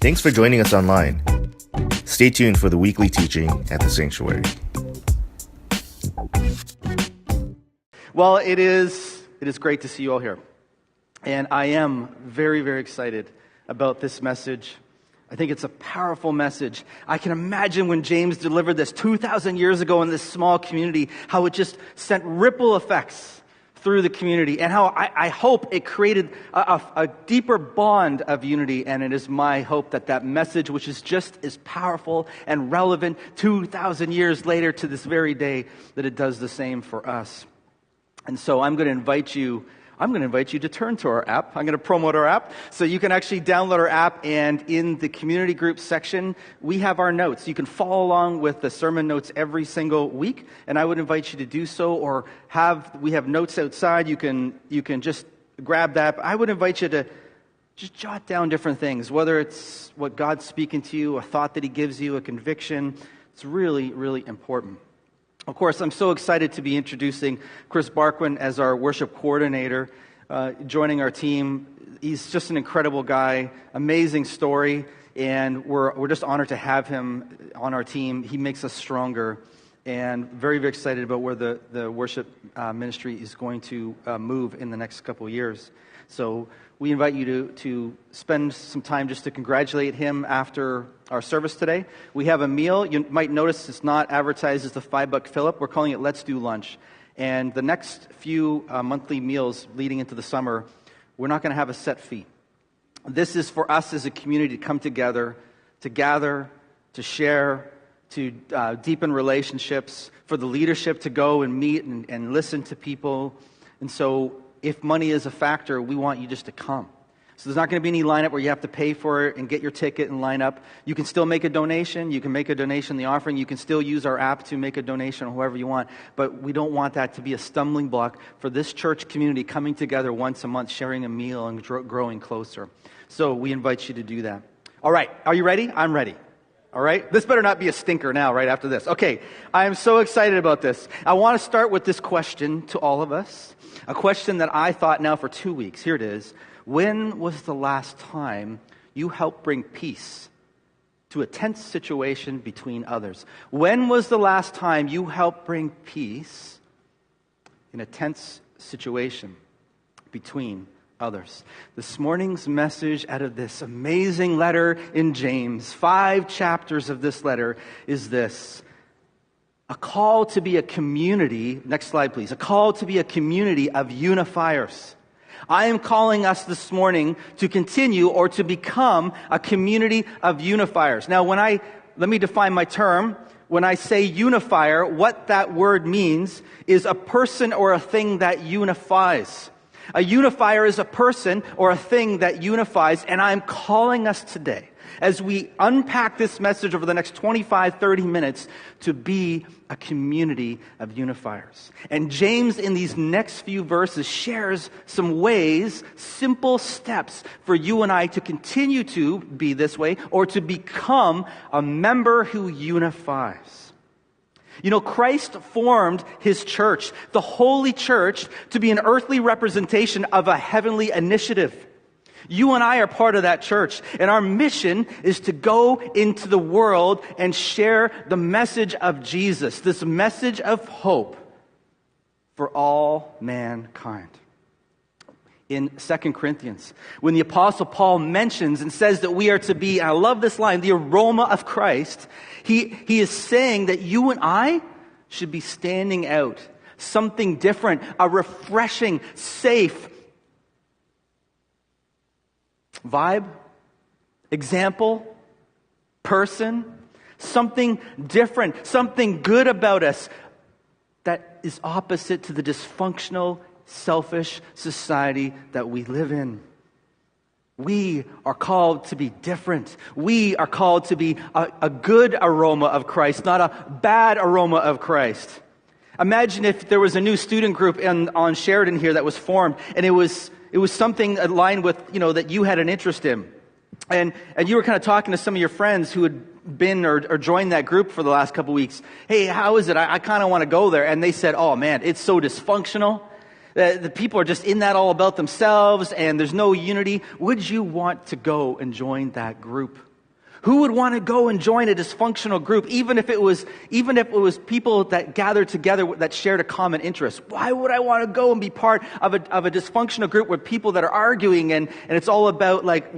Thanks for joining us online. Stay tuned for the weekly teaching at the Sanctuary. Well, it is great to see you all here. And I am very, very excited about this message. I think it's a powerful message. I can imagine when James delivered this 2,000 years ago in this small community, how it just sent ripple effects through the community, and how I hope it created a deeper bond of unity. And it is my hope that that message, which is just as powerful and relevant 2,000 years later to this very day, that it does the same for us. And so I'm going to invite you to turn to our app. I'm going to promote our app. So you can actually download our app, and in the community group section, we have our notes. You can follow along with the sermon notes every single week, and I would invite you to do so, or we have notes outside. You can just grab that. I would invite you to just jot down different things, whether it's what God's speaking to you, a thought that He gives you, a conviction. It's really, really important. Of course, I'm so excited to be introducing Chris Barquin as our worship coordinator, joining our team. He's just an incredible guy, amazing story, and we're just honored to have him on our team. He makes us stronger, and very, very excited about where the worship ministry is going to move in the next couple of years. So we invite you to spend some time just to congratulate him after our service today. We have a meal. You might notice it's not advertised as the $5 fill-up. We're calling it Let's Do Lunch. And the next few monthly meals leading into the summer, we're not going to have a set fee. This is for us as a community to come together, to gather, to share, to deepen relationships, for the leadership to go and meet and listen to people. And so if money is a factor, we want you just to come. So there's not going to be any lineup where you have to pay for it and get your ticket and line up. You can still make a donation. You can make a donation in the offering. You can still use our app to make a donation, however you want. But we don't want that to be a stumbling block for this church community coming together once a month, sharing a meal and growing closer. So we invite you to do that. All right. Are you ready? I'm ready. All right? This better not be a stinker now, right after this. Okay. I am so excited about this. I want to start with this question to all of us. A question that I thought now for 2 weeks. Here it is. When was the last time you helped bring peace to a tense situation between others? When was the last time you helped bring peace in a tense situation between others? This morning's message out of this amazing letter in James, 5 chapters of this letter, is this: a call to be a community. Next slide, please. A call to be a community of unifiers. I am calling us this morning to continue or to become a community of unifiers. Now, let me define my term. When I say unifier, what that word means is a person or a thing that unifies. A unifier is a person or a thing that unifies, and I'm calling us today, as we unpack this message over the next 25, 30 minutes, to be a community of unifiers. And James, in these next few verses, shares some ways, simple steps for you and I to continue to be this way, or to become a member who unifies. You know, Christ formed His church, the holy church, to be an earthly representation of a heavenly initiative. You and I are part of that church, and our mission is to go into the world and share the message of Jesus, this message of hope for all mankind. In 2 Corinthians, when the Apostle Paul mentions and says that we are to be, and I love this line, the aroma of Christ, he is saying that you and I should be standing out, something different, a refreshing, safe vibe, example, person, something different, something good about us that is opposite to the dysfunctional, selfish society that we live in. We are called to be different. We are called to be a good aroma of Christ, not a bad aroma of Christ. Imagine if there was a new student group on Sheridan here that was formed, and it was something aligned with, that you had an interest in. And you were kind of talking to some of your friends who had been or joined that group for the last couple weeks. Hey, how is it? I kind of want to go there. And they said, oh man, it's so dysfunctional. The people are just in that all about themselves, and there's no unity. Would you want to go and join that group? Who would want to go and join a dysfunctional group, even if it was people that gathered together that shared a common interest? Why would I want to go and be part of a dysfunctional group with people that are arguing and it's all about like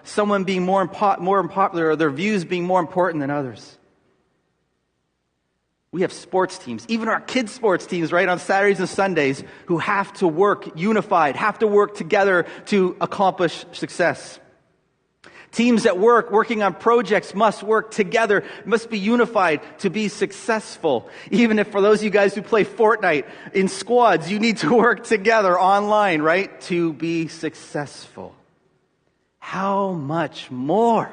someone being more unpopular or their views being more important than others? We have sports teams, even our kids' sports teams, right, on Saturdays and Sundays, who have to work unified, have to work together to accomplish success. Teams at work, working on projects, must work together, must be unified to be successful. Even if for those of you guys who play Fortnite in squads, you need to work together online, right, to be successful. How much more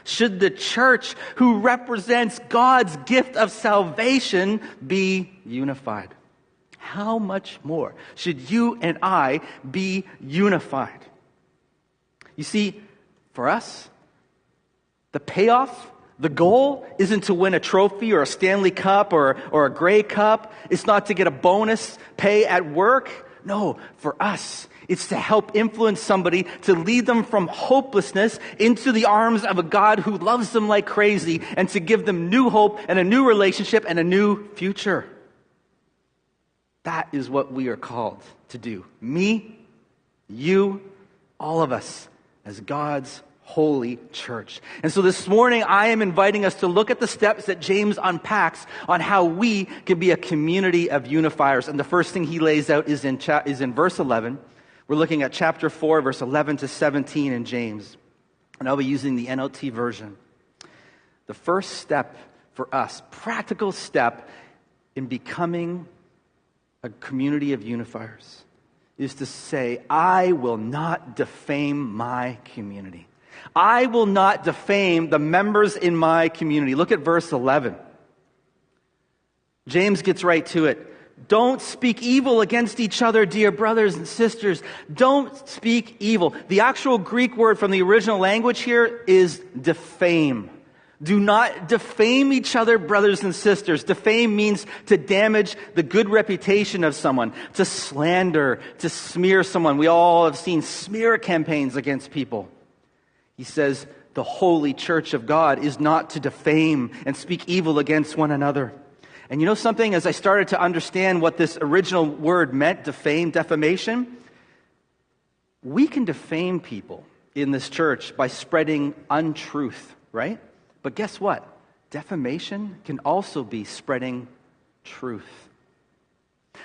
should the church, who represents God's gift of salvation, be unified? How much more should you and I be unified? You see, for us, the payoff, the goal, isn't to win a trophy or a Stanley Cup or a Grey Cup. It's not to get a bonus pay at work. No, for us, it's to help influence somebody, to lead them from hopelessness into the arms of a God who loves them like crazy, and to give them new hope and a new relationship and a new future. That is what we are called to do. Me, you, all of us, as God's holy church. And so this morning, I am inviting us to look at the steps that James unpacks on how we can be a community of unifiers. And the first thing he lays out is in verse 11. We're looking at chapter 4, verse 11 to 17 in James. And I'll be using the NLT version. The first step for us, practical step in becoming a community of unifiers, is to say, I will not defame my community. I will not defame the members in my community. Look at verse 11. James gets right to it. Don't speak evil against each other, dear brothers and sisters. Don't speak evil. The actual Greek word from the original language here is defame. Do not defame each other, brothers and sisters. Defame means to damage the good reputation of someone, to slander, to smear someone. We all have seen smear campaigns against people. He says the holy church of God is not to defame and speak evil against one another. And you know something? As I started to understand what this original word meant, defamation, we can defame people in this church by spreading untruth, right? But guess what? Defamation can also be spreading truth.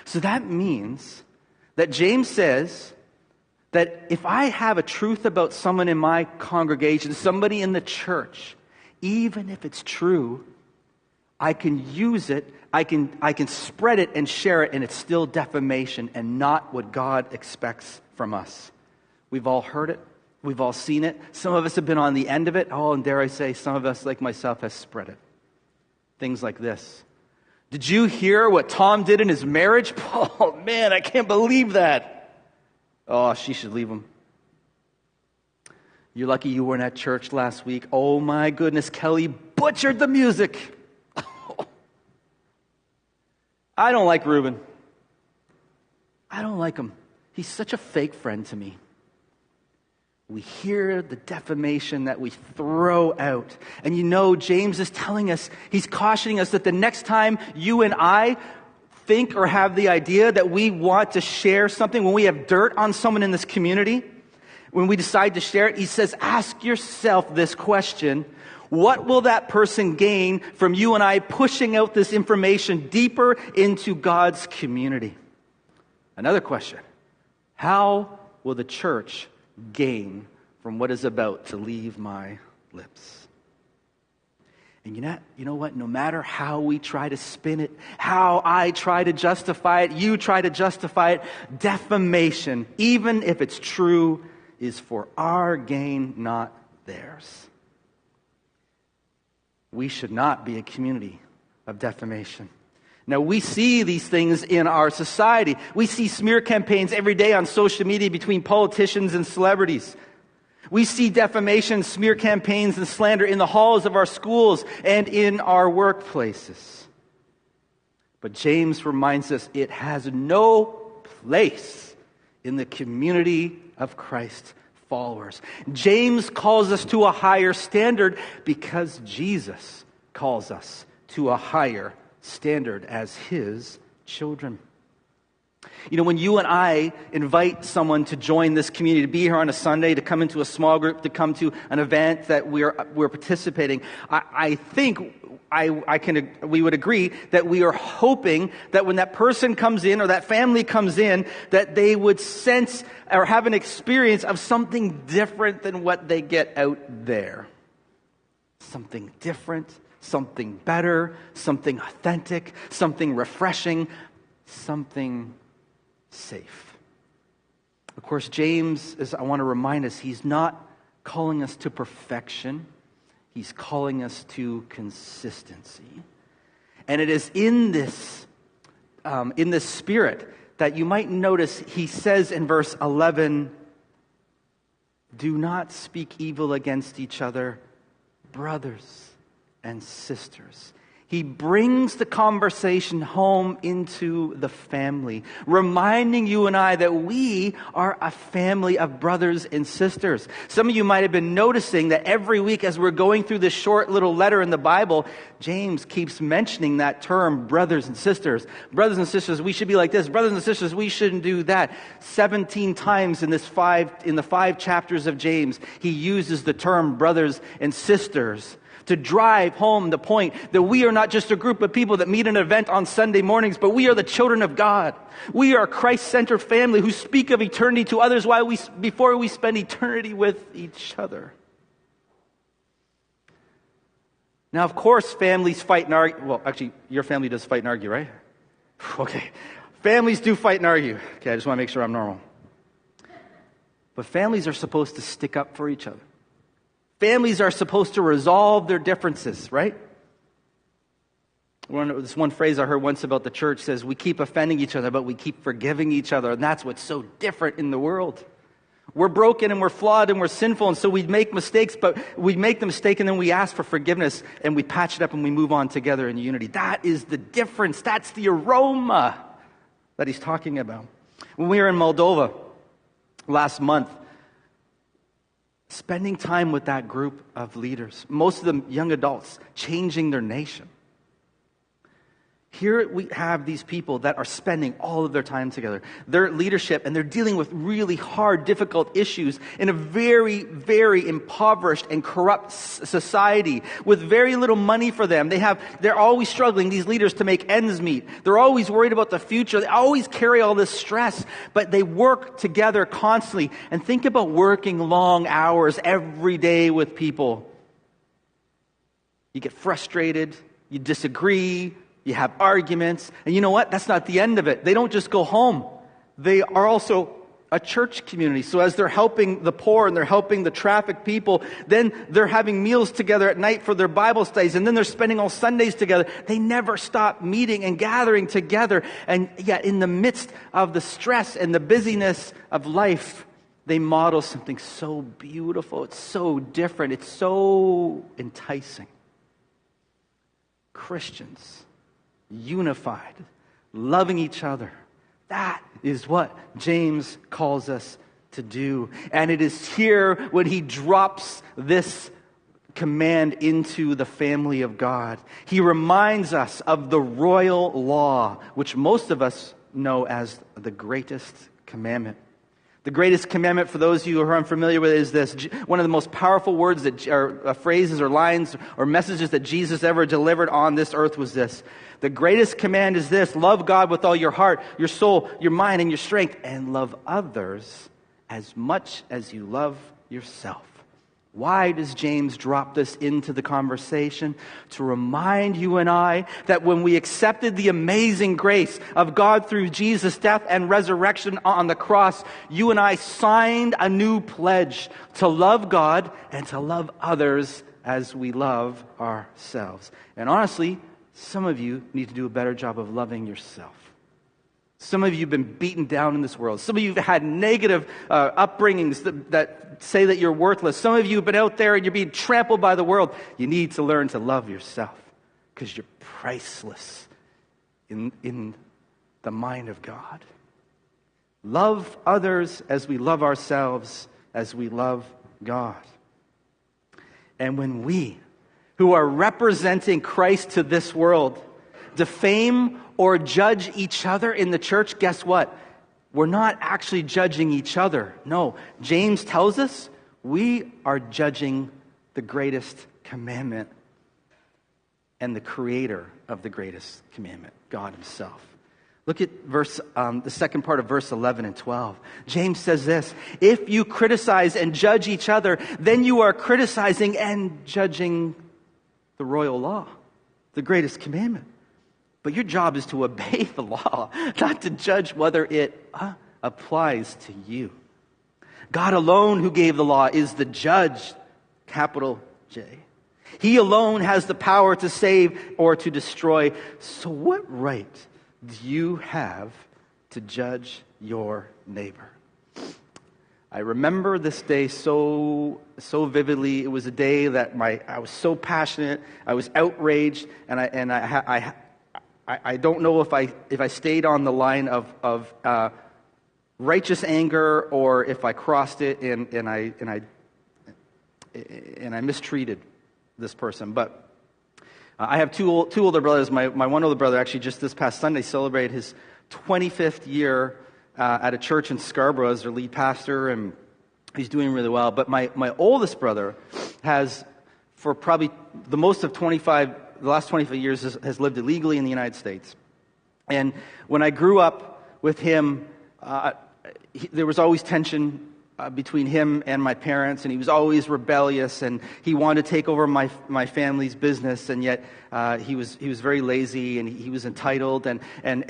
So that means that James says that if I have a truth about someone in my congregation, somebody in the church, even if it's true, I can use it, I can spread it and share it, and it's still defamation and not what God expects from us. We've all heard it. We've all seen it. Some of us have been on the end of it. Oh, and dare I say, some of us, like myself, has spread it. Things like this. Did you hear what Tom did in his marriage? Oh, man, I can't believe that. Oh, she should leave him. You're lucky you weren't at church last week. Oh, my goodness, Kelly butchered the music. I don't like Reuben. I don't like him. He's such a fake friend to me. We hear the defamation that we throw out. And you know, James is telling us, he's cautioning us that the next time you and I think or have the idea that we want to share something, when we have dirt on someone in this community, when we decide to share it, he says, ask yourself this question: what will that person gain from you and I pushing out this information deeper into God's community? Another question: how will the church gain from what is about to leave my lips? And you know what? No matter how we try to spin it, how I try to justify it, you try to justify it, defamation, even if it's true, is for our gain, not theirs. We should not be a community of defamation. Now, we see these things in our society. We see smear campaigns every day on social media between politicians and celebrities. We see defamation, smear campaigns, and slander in the halls of our schools and in our workplaces. But James reminds us it has no place in the community of Christ. followers. James calls us to a higher standard because Jesus calls us to a higher standard as his children. You know, when you and I invite someone to join this community, to be here on a Sunday, to come into a small group, to come to an event that we're participating, I think we would agree that we are hoping that when that person comes in or that family comes in, that they would sense or have an experience of something different than what they get out there. Something different, something better, something authentic, something refreshing, something safe. Of course, James, I want to remind us, he's not calling us to perfection. He's calling us to consistency. And it is in this spirit that you might notice he says in verse 11, do not speak evil against each other, brothers and sisters. He brings the conversation home into the family, reminding you and I that we are a family of brothers and sisters. Some of you might have been noticing that every week as we're going through this short little letter in the Bible, James keeps mentioning that term, brothers and sisters. Brothers and sisters, we should be like this. Brothers and sisters, we shouldn't do that. 17 times in the 5 chapters of James, he uses the term brothers and sisters to drive home the point that we are not just a group of people that meet an event on Sunday mornings, but we are the children of God. We are a Christ-centered family who speak of eternity to others before we spend eternity with each other. Now, of course, families fight and argue. Well, actually, your family does fight and argue, right? Okay. Families do fight and argue. Okay, I just want to make sure I'm normal. But families are supposed to stick up for each other. Families are supposed to resolve their differences, right? This one phrase I heard once about the church says, we keep offending each other, but we keep forgiving each other. And that's what's so different in the world. We're broken and we're flawed and we're sinful, and so we make mistakes, but we make the mistake and then we ask for forgiveness and we patch it up and we move on together in unity. That is the difference. That's the aroma that he's talking about. When we were in Moldova last month, spending time with that group of leaders, most of them young adults, changing their nation. Here we have these people that are spending all of their time together. Their leadership, and they're dealing with really hard, difficult issues in a very, very impoverished and corrupt society with very little money for them. They're always struggling, these leaders, to make ends meet. They're always worried about the future. They always carry all this stress, but they work together constantly. And think about working long hours every day with people. You get frustrated, you disagree, you have arguments, and you know what? That's not the end of it. They don't just go home. They are also a church community. So as they're helping the poor and they're helping the trafficked people, then they're having meals together at night for their Bible studies, and then they're spending all Sundays together. They never stop meeting and gathering together. And yet in the midst of the stress and the busyness of life, they model something so beautiful. It's so different. It's so enticing. Christians, unified, loving each other. That is what James calls us to do. And it is here when he drops this command into the family of God. He reminds us of the royal law, which most of us know as the greatest commandment. The greatest commandment, for those of you who are unfamiliar with it, is this. One of the most powerful words that are phrases or lines or messages that Jesus ever delivered on this earth was this. The greatest command is this: love God with all your heart, your soul, your mind, and your strength, and love others as much as you love yourself. Why does James drop this into the conversation? To remind you and I that when we accepted the amazing grace of God through Jesus' death and resurrection on the cross, you and I signed a new pledge to love God and to love others as we love ourselves. And honestly, some of you need to do a better job of loving yourself. Some of you have been beaten down in this world. Some of you have had negative upbringings that say that you're worthless. Some of you have been out there and you're being trampled by the world. You need to learn to love yourself because you're priceless in the mind of God. Love others as we love ourselves, as we love God. And when we, who are representing Christ to this world, defame or judge each other in the church, guess what? We're not actually judging each other. No, James tells us we are judging the greatest commandment and the creator of the greatest commandment, God himself. Look at the second part of verse 11 and 12. James says this: if you criticize and judge each other, then you are criticizing and judging the royal law, the greatest commandment. But your job is to obey the law, not to judge whether it applies to you. God alone, who gave the law, is the judge, capital J. He alone has the power to save or to destroy. So what right do you have to judge your neighbor? I remember this day so vividly. It was a day that I was so passionate, I was outraged, and I don't know if I stayed on the line of righteous anger or if I crossed it and I mistreated this person. But I have two older brothers. My one older brother actually just this past Sunday celebrated his 25th year at a church in Scarborough as their lead pastor, and he's doing really well. But my oldest brother has, for probably the last 25 years, has lived illegally in the United States. And when I grew up with him, there was always tension between him and my parents, and he was always rebellious, and he wanted to take over my family's business, and yet he was very lazy, and he was entitled, and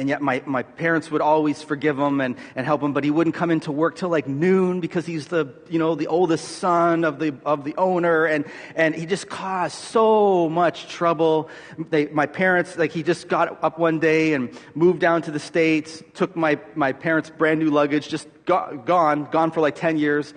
yet my parents would always forgive him and help him, but he wouldn't come into work till like noon because he's the oldest son of the owner, and he just caused so much trouble. My parents, he just got up one day and moved down to the States, took my parents' brand new luggage, just gone for like 10 years.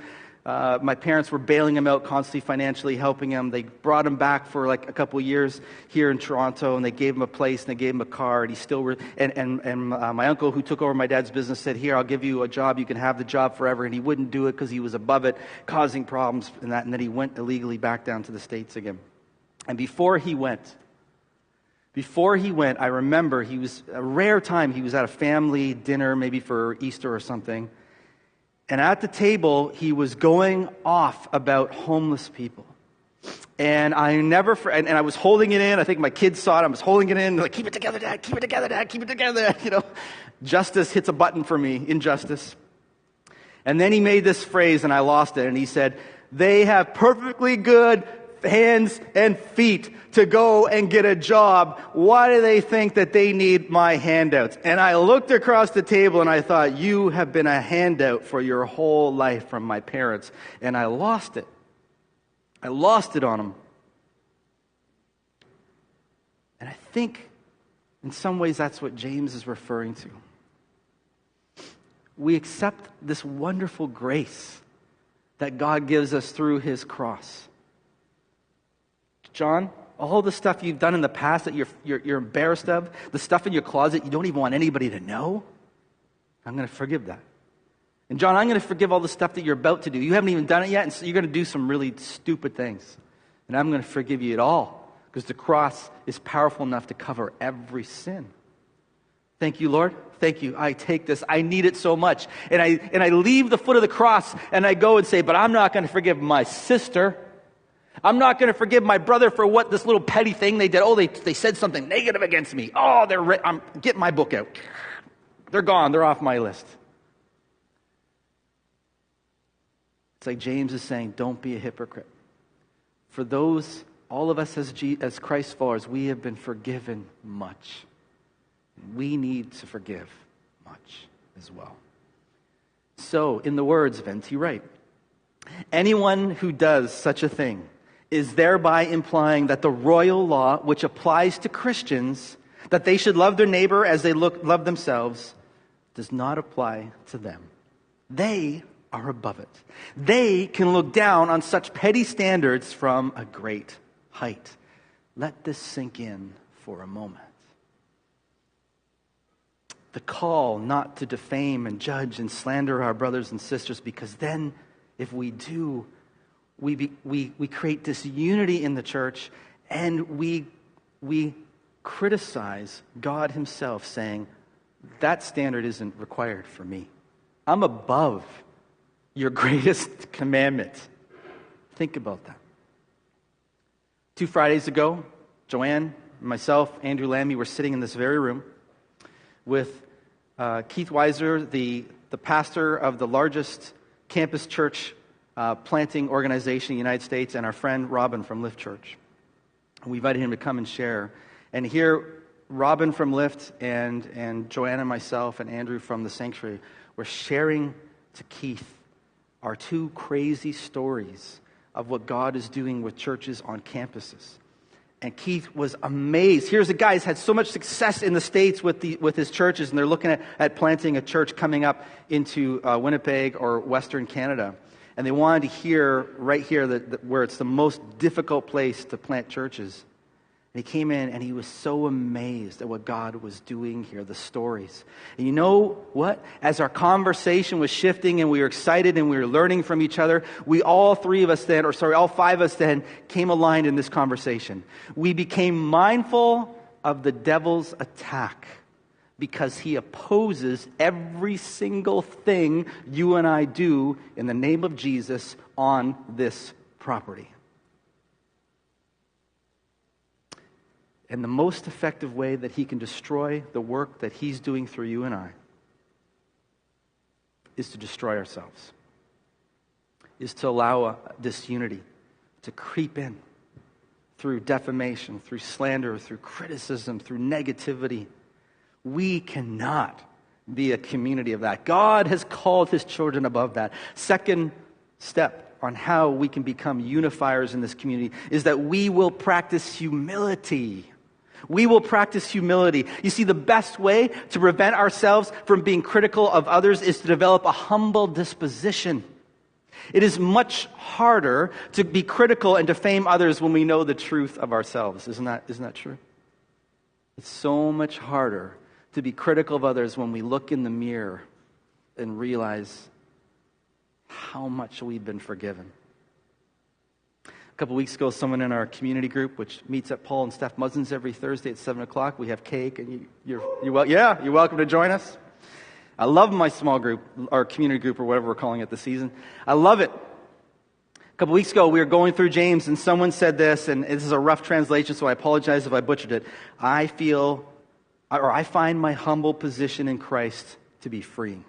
My parents were bailing him out constantly financially, helping him. They brought him back for like a couple of years here in Toronto, and they gave him a place and they gave him a car, and he still and my uncle, who took over my dad's business, said, "Here, I'll give you a job. You can have the job forever." And he wouldn't do it because he was above it, causing problems and that. And then he went illegally back down to the States again. And before he went, I remember he was a rare time. He was at a family dinner, maybe for Easter or something. And at the table, he was going off about homeless people. And I was holding it in. I think my kids saw it. I was holding it in. Like, keep it together, Dad. Keep it together, Dad. Keep it together, Dad. Justice hits a button for me, injustice. And then he made this phrase, and I lost it. And he said, "They have perfectly good hands and feet to go and get a job. Why do they think that they need my handouts?" And I looked across the table and I thought, you have been a handout for your whole life from my parents. And I lost it. I lost it on them. And I think in some ways that's what James is referring to. We accept this wonderful grace that God gives us through his cross. John, all the stuff you've done in the past that you're embarrassed of, the stuff in your closet you don't even want anybody to know, I'm going to forgive that. And John, I'm going to forgive all the stuff that you're about to do. You haven't even done it yet, and so you're going to do some really stupid things. And I'm going to forgive you it all, because the cross is powerful enough to cover every sin. Thank you, Lord. Thank you. I take this. I need it so much. And I leave the foot of the cross, and I go and say, but I'm not going to forgive my sister. I'm not going to forgive my brother for what this little petty thing they did. Oh, they said something negative against me. Oh, I'm getting my book out. They're gone. They're off my list. It's like James is saying, don't be a hypocrite. For all of us as Christ followers, we have been forgiven much. We need to forgive much as well. So, in the words of N.T. Wright, anyone who does such a thing is thereby implying that the royal law, which applies to Christians, that they should love their neighbor as they love themselves, does not apply to them. They are above it. They can look down on such petty standards from a great height. Let this sink in for a moment. The call not to defame and judge and slander our brothers and sisters, because then If we do, we create disunity in the church, and we criticize God himself, saying, that standard isn't required for me. I'm above your greatest commandment. Think about that. 2 Fridays ago, Joanne, myself, Andrew Lammy were sitting in this very room with Keith Weiser, the pastor of the largest campus church planting organization in the United States, and our friend Robin from Lift Church. We invited him to come and share. And here, Robin from Lift and Joanne and myself and Andrew from the Sanctuary were sharing to Keith our 2 crazy stories of what God is doing with churches on campuses. And Keith was amazed. Here's a guy who's had so much success in the States with his churches, and they're looking at planting a church coming up into Winnipeg or Western Canada. And they wanted to hear right here where it's the most difficult place to plant churches. And he came in and he was so amazed at what God was doing here, the stories. And you know what? As our conversation was shifting and we were excited and we were learning from each other, all 5 of us then came aligned in this conversation. We became mindful of the devil's attack because he opposes every single thing you and I do in the name of Jesus on this property. And the most effective way that he can destroy the work that he's doing through you and I is to destroy ourselves, is to allow disunity to creep in through defamation, through slander, through criticism, through negativity. We cannot be a community of that. God has called his children above that. Second step on how we can become unifiers in this community is that we will practice humility. We will practice humility. You see, the best way to prevent ourselves from being critical of others is to develop a humble disposition. It is much harder to be critical and defame others when we know the truth of ourselves. Isn't that true? It's so much harder to be critical of others when we look in the mirror and realize how much we've been forgiven. A couple weeks ago, someone in our community group, which meets at Paul and Steph Muzzin's every Thursday at 7 o'clock, we have cake, and you're welcome to join us. I love my small group, our community group, or whatever we're calling it this season. I love it. A couple weeks ago, we were going through James, and someone said this, and this is a rough translation, so I apologize if I butchered it. I find my humble position in Christ to be freeing.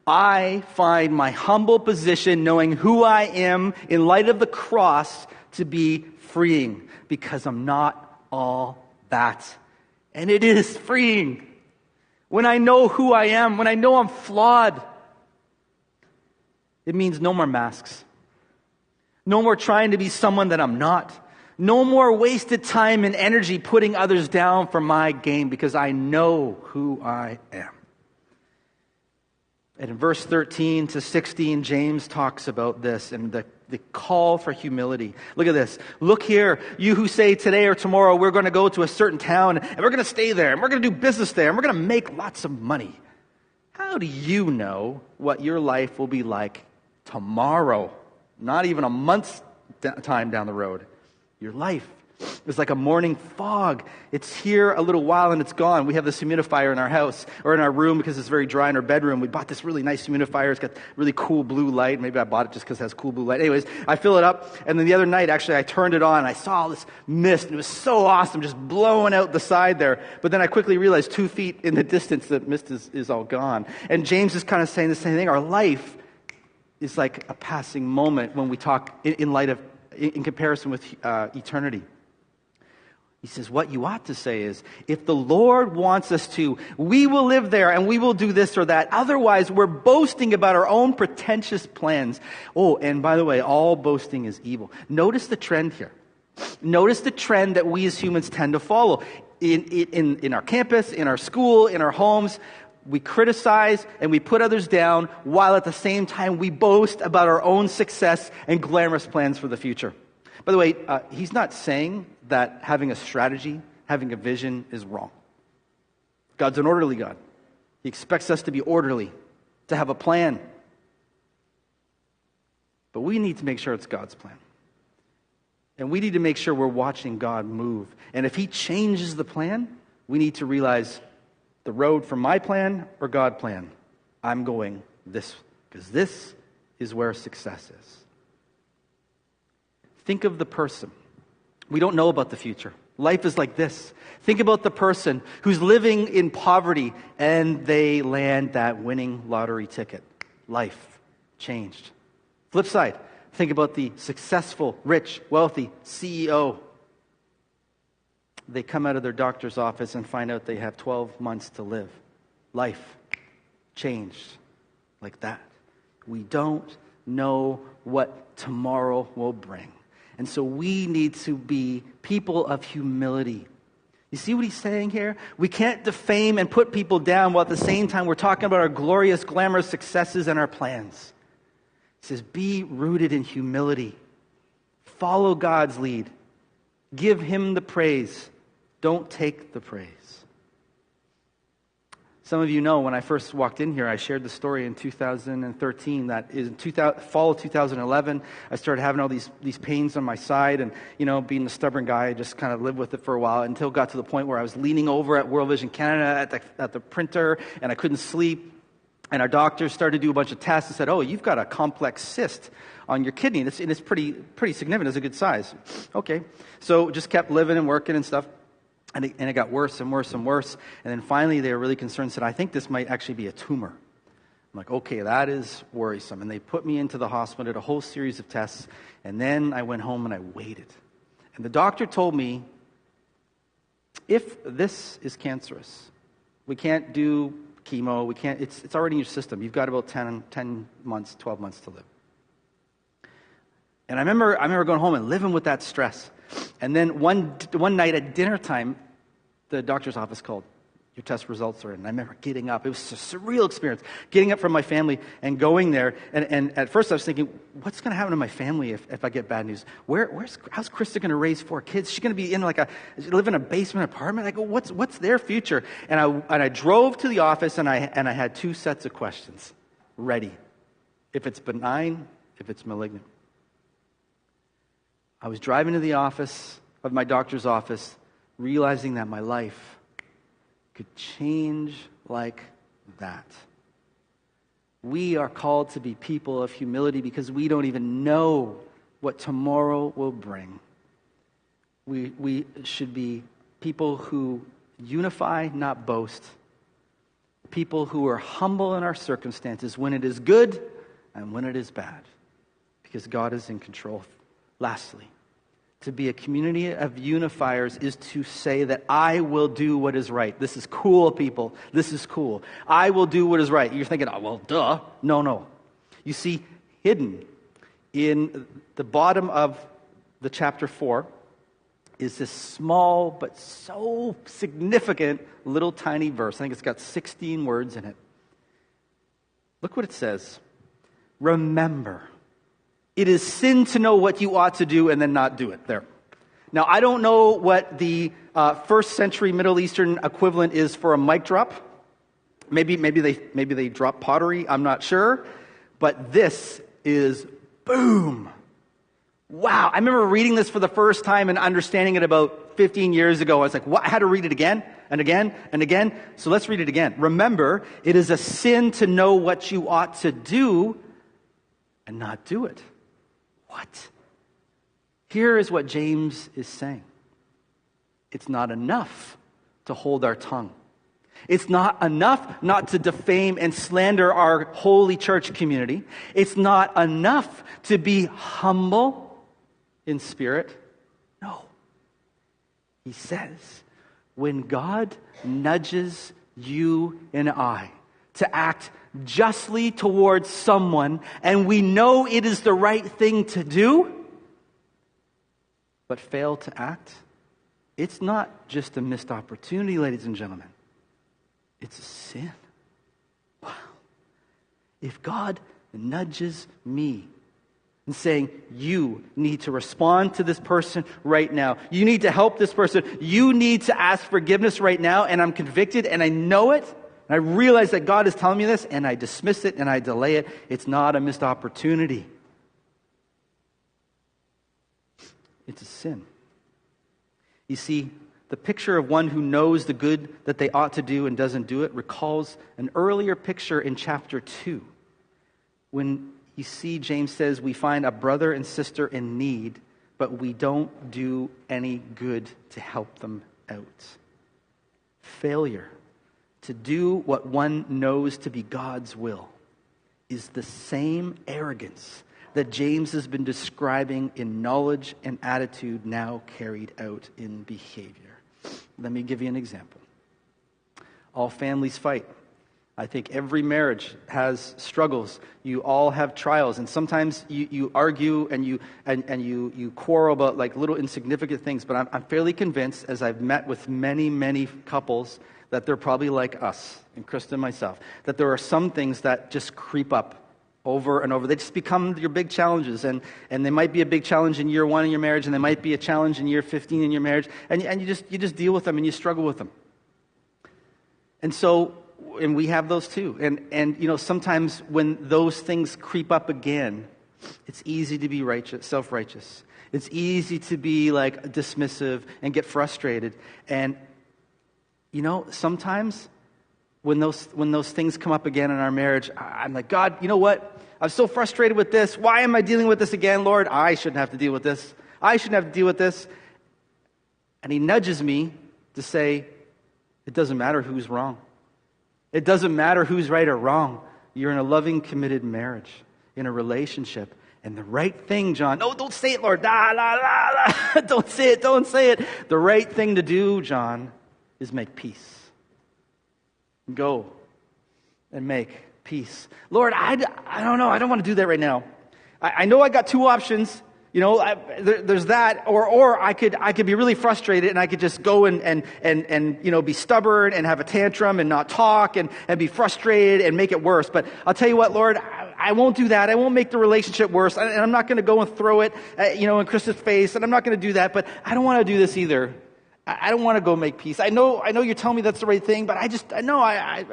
I find my humble position, knowing who I am in light of the cross, to be freeing, because I'm not all that. And it is freeing. When I know who I am, when I know I'm flawed, it means no more masks. No more trying to be someone that I'm not. No more wasted time and energy putting others down for my gain, because I know who I am. And in verse 13 to 16, James talks about this and the call for humility. Look at this. Look here, you who say today or tomorrow we're going to go to a certain town and we're going to stay there and we're going to do business there and we're going to make lots of money. How do you know what your life will be like tomorrow? Not even a month's time down the road. Your life is like a morning fog. It's here a little while and it's gone. We have this humidifier in our house or in our room because it's very dry in our bedroom. We bought this really nice humidifier. It's got really cool blue light. Maybe I bought it just because it has cool blue light. Anyways, I fill it up, and then the other night, actually, I turned it on and I saw all this mist, and it was so awesome, just blowing out the side there. But then I quickly realized 2 feet in the distance, the mist is all gone. And James is kind of saying the same thing. Our life is like a passing moment when we talk in comparison with eternity. He says, what you ought to say is, if the Lord wants us to, we will live there and we will do this or that. Otherwise, we're boasting about our own pretentious plans. Oh, and by the way, all boasting is evil. Notice the trend here. Notice the trend that we as humans tend to follow. In our campus, in our school, in our homes, we criticize and we put others down, while at the same time we boast about our own success and glamorous plans for the future. By the way, he's not saying that having a strategy, having a vision is wrong. God's an orderly God. He expects us to be orderly, to have a plan. But we need to make sure it's God's plan. And we need to make sure we're watching God move. And if he changes the plan, we need to realize the road from my plan or God's plan. I'm going this, because this is where success is. Think of the person. We don't know about the future. Life is like this. Think about the person who's living in poverty and they land that winning lottery ticket. Life changed. Flip side, think about the successful, rich, wealthy CEO. They come out of their doctor's office and find out they have 12 months to live. Life changed like that. We don't know what tomorrow will bring. And so we need to be people of humility. You see what he's saying here? We can't defame and put people down while at the same time we're talking about our glorious, glamorous successes and our plans. He says, be rooted in humility. Follow God's lead. Give him the praise. Don't take the praise. Some of you know when I first walked in here, I shared the story in 2013 that in fall of 2011, I started having all these pains on my side, and being a stubborn guy, I just kind of lived with it for a while until it got to the point where I was leaning over at World Vision Canada at the printer, and I couldn't sleep. And our doctors started to do a bunch of tests and said, "Oh, you've got a complex cyst on your kidney, and it's pretty significant. It's a good size." Okay, so just kept living and working and stuff. And it got worse and worse and worse. And then finally they were really concerned, said, "I think this might actually be a tumor." I'm like, okay, that is worrisome. And they put me into the hospital, did a whole series of tests. And then I went home and I waited. And the doctor told me, if this is cancerous, we can't do chemo. We can't. It's already in your system. You've got about 10 months, 12 months to live. And I remember going home and living with that stress. And then one night at dinner time, the doctor's office called. Your test results are in. And I remember getting up. It was a surreal experience. Getting up from my family and going there. And at first I was thinking, what's going to happen to my family if I get bad news? How's Krista going to raise 4 kids? She's going to be in live in a basement apartment? I go, what's their future? And I drove to the office and I had 2 sets of questions ready. If it's benign, if it's malignant. I was driving to the office of my doctor's office, realizing that my life could change like that. We are called to be people of humility because we don't even know what tomorrow will bring. We should be people who unify, not boast. People who are humble in our circumstances when it is good and when it is bad, because God is in control. Lastly, to be a community of unifiers is to say that I will do what is right. This is cool, people. This is cool. I will do what is right. You're thinking, oh, well, duh. No. You see, hidden in the bottom of the chapter 4 is this small but so significant little tiny verse. I think it's got 16 words in it. Look what it says. Remember. It is sin to know what you ought to do and then not do it. There. Now, I don't know what the first century Middle Eastern equivalent is for a mic drop. Maybe they drop pottery. I'm not sure. But this is boom. Wow. I remember reading this for the first time and understanding it about 15 years ago. I was like, what? I had to read it again and again and again. So let's read it again. Remember, it is a sin to know what you ought to do and not do it. What? Here is what James is saying. It's not enough to hold our tongue. It's not enough not to defame and slander our holy church community. It's not enough to be humble in spirit. No. He says, when God nudges you and I to act justly towards someone, and we know it is the right thing to do, but fail to act, it's not just a missed opportunity, ladies and gentlemen. It's a sin. Wow. If God nudges me and saying, you need to respond to this person right now. You need to help this person. You need to ask forgiveness right now, and I'm convicted and I know it, and I realize that God is telling me this, and I dismiss it and I delay it. It's not a missed opportunity. It's a sin. You see, the picture of one who knows the good that they ought to do and doesn't do it recalls an earlier picture in chapter 2. When you see James says we find a brother and sister in need, but we don't do any good to help them out. Failure to do what one knows to be God's will is the same arrogance that James has been describing in knowledge and attitude now carried out in behavior. Let me give you an example. All families fight. I think every marriage has struggles. You all have trials, and sometimes you argue and you quarrel about like little insignificant things. But I'm fairly convinced, as I've met with many couples, that they're probably like us, and Krista and myself, that there are some things that just creep up over and over. They just become your big challenges, and they might be a big challenge in year 1 in your marriage, and they might be a challenge in year 15 in your marriage, and you just deal with them and you struggle with them. And we have those too. And you know, sometimes when those things creep up again, it's easy to be self-righteous. It's easy to be like dismissive and get frustrated. And you know, sometimes when those things come up again in our marriage, I'm like, God, you know what? I'm so frustrated with this. Why am I dealing with this again, Lord? I shouldn't have to deal with this. I shouldn't have to deal with this. And he nudges me to say, it doesn't matter who's wrong. It doesn't matter who's right or wrong. You're in a loving, committed marriage, in a relationship. And the right thing, John, no, don't say it, Lord. Don't say it. The right thing to do, John, is make peace. Go and make peace. Lord, I don't know. I don't want to do that right now. I know I got 2 options. You know, there's that, or I could be really frustrated and I could just go and you know, be stubborn and have a tantrum and not talk and be frustrated and make it worse. But I'll tell you what, Lord, I won't do that. I won't make the relationship worse, and I'm not going to go and throw it, you know, in Krista's face, and I'm not going to do that. But I don't want to do this either. I don't want to go make peace. I know you're telling me that's the right thing, but no, I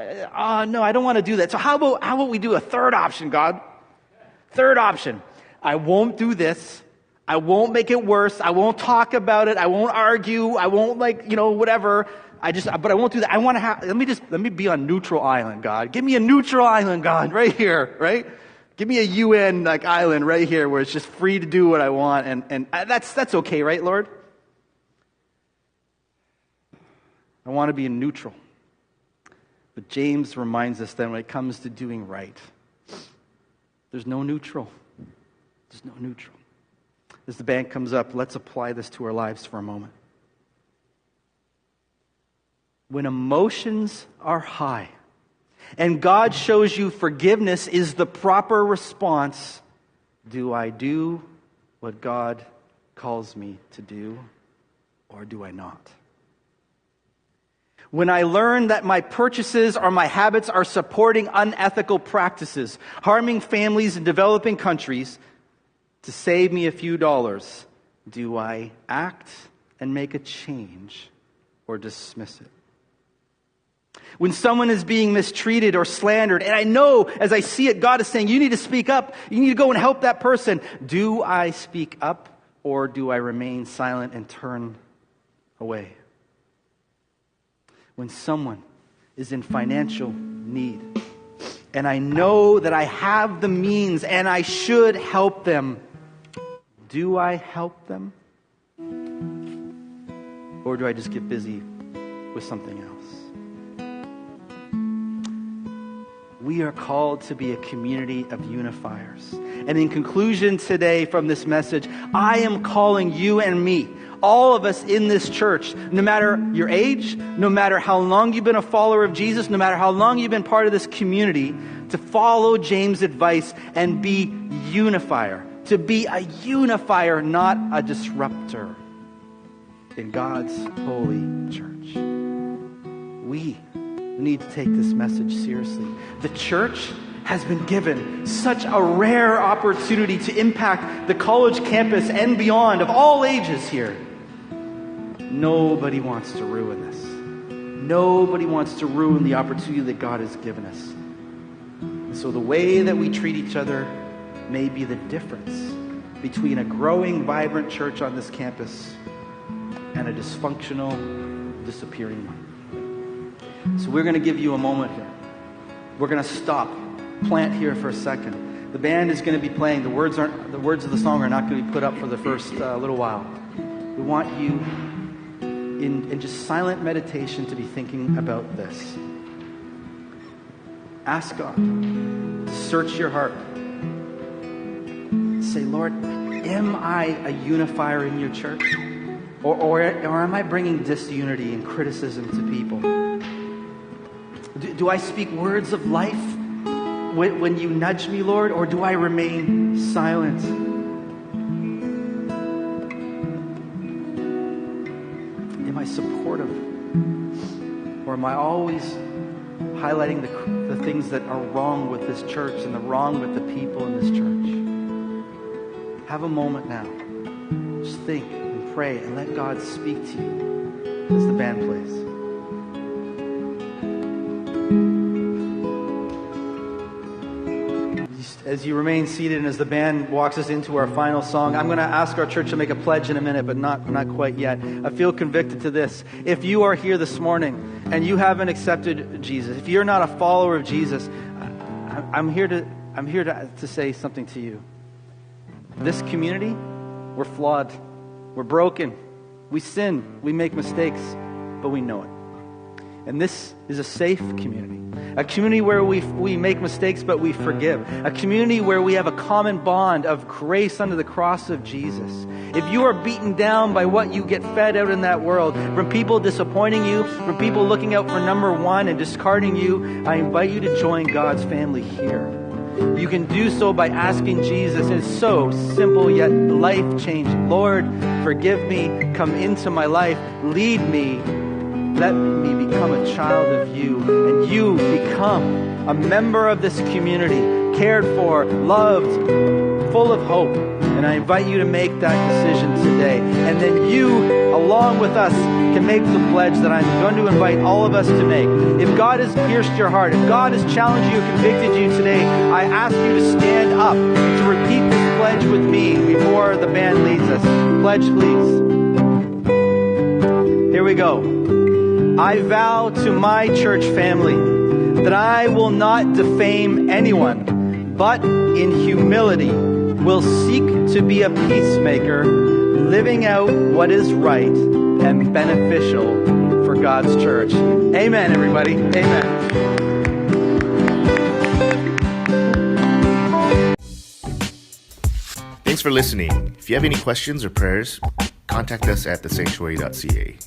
don't want to do that. So how about we do a third option, God? Third option. I won't do this. I won't make it worse. I won't talk about it. I won't argue. I won't whatever. But I won't do that. I want to let me be on neutral island, God. Give me a neutral island, God, right here, right? Give me a UN island right here where it's just free to do what I want, and that's okay, right, Lord? I want to be in neutral. But James reminds us that when it comes to doing right, there's no neutral. There's no neutral. As the band comes up, let's apply this to our lives for a moment. When emotions are high and God shows you forgiveness is the proper response, do I do what God calls me to do, or do I not? When I learn that my purchases or my habits are supporting unethical practices, harming families in developing countries to save me a few dollars, do I act and make a change or dismiss it? When someone is being mistreated or slandered, and I know as I see it, God is saying, you need to speak up. You need to go and help that person. Do I speak up, or do I remain silent and turn away? When someone is in financial need, and I know that I have the means and I should help them, do I help them? Or do I just get busy with something else? We are called to be a community of unifiers. And in conclusion today from this message, I am calling you and me, all of us in this church, no matter your age, no matter how long you've been a follower of Jesus, no matter how long you've been part of this community, to follow James' advice and be unifier. To be a unifier, not a disruptor in God's holy church. We need to take this message seriously. The church has been given such a rare opportunity to impact the college campus and beyond of all ages here. Nobody wants to ruin this. Nobody wants to ruin the opportunity that God has given us. And so the way that we treat each other may be the difference between a growing, vibrant church on this campus and a dysfunctional, disappearing one. So we're going to give you a moment here. We're going to stop, plant here for a second. The band is going to be playing. The words of the song are not going to be put up for the first little while. We want you in just silent meditation to be thinking about this. Ask God to search your heart. Say, Lord, am I a unifier in your church? Or am I bringing disunity and criticism to people? Do I speak words of life when you nudge me, Lord? Or do I remain silent? Am I supportive? Or am I always highlighting the things that are wrong with this church and the wrong with the people in this church? Have a moment now. Just think and pray and let God speak to you as the band plays. As you remain seated and as the band walks us into our final song, I'm going to ask our church to make a pledge in a minute, but not quite yet. I feel convicted to this. If you are here this morning and you haven't accepted Jesus, if you're not a follower of Jesus, I'm here to say something to you. This community, we're flawed, we're broken, we sin, we make mistakes, but we know it. And this is a safe community. A community where we make mistakes, but we forgive. A community where we have a common bond of grace under the cross of Jesus. If you are beaten down by what you get fed out in that world, from people disappointing you, from people looking out for number one and discarding you, I invite you to join God's family here. You can do so by asking Jesus. It's so simple yet life-changing. Lord, forgive me. Come into my life. Lead me. Let me become a child of you, and you become a member of this community, cared for, loved, full of hope. And I invite you to make that decision today. And then you, along with us, can make the pledge that I'm going to invite all of us to make. If God has pierced your heart, if God has challenged you, convicted you today, I ask you to stand up, to repeat this pledge with me before the band leads us. Pledge, please. Here we go. I vow to my church family that I will not defame anyone, but in humility will seek to be a peacemaker, living out what is right and beneficial for God's church. Amen, everybody. Amen. Thanks for listening. If you have any questions or prayers, contact us at thesanctuary.ca.